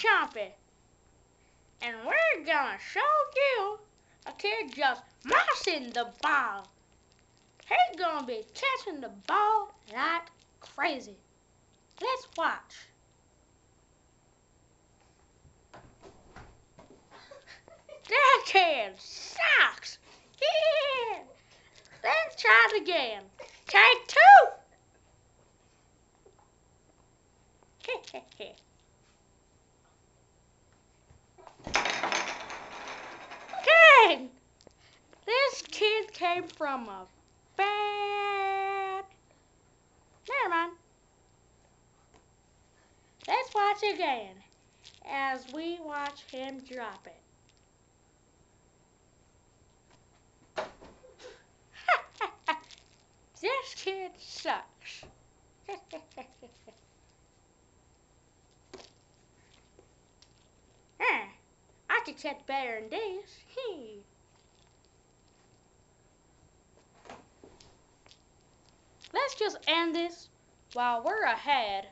Chompy, and we're gonna show you a kid just mossing the ball. He's gonna be catching the ball like crazy. Let's watch. That kid sucks. Yeah. Let's try it again. Take two. Dang! This kid came from a bad... Never mind. Let's watch again as we watch him drop it. This kid sucks. I could catch better than this. Let's just end this while we're ahead